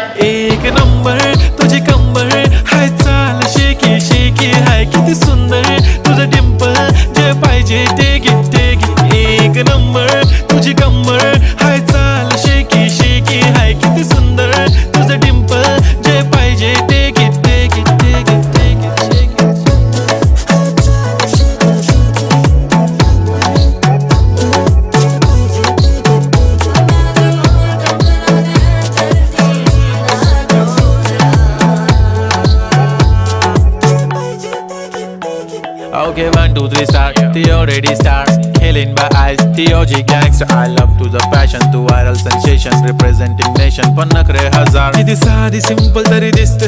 एक नंबर तुझी कंबर हाय, चाल शेकी शेकी हाय, किती सुंदर तुझं डिंपल, जे पाहिजे ते घे. एक नंबर तुझी कंबर हाय, चाल शेकी शेकी हाय, किती सुंदर तुझं डिंपल, जे पाहिजे ते घे. Okay, 1, 2, 3 start. The already start. Killing by eyes. TOG gangster. I love to the passion, to viral sensation, representing nation. पण नखरे हजार. किती साधी simple तरी दिसते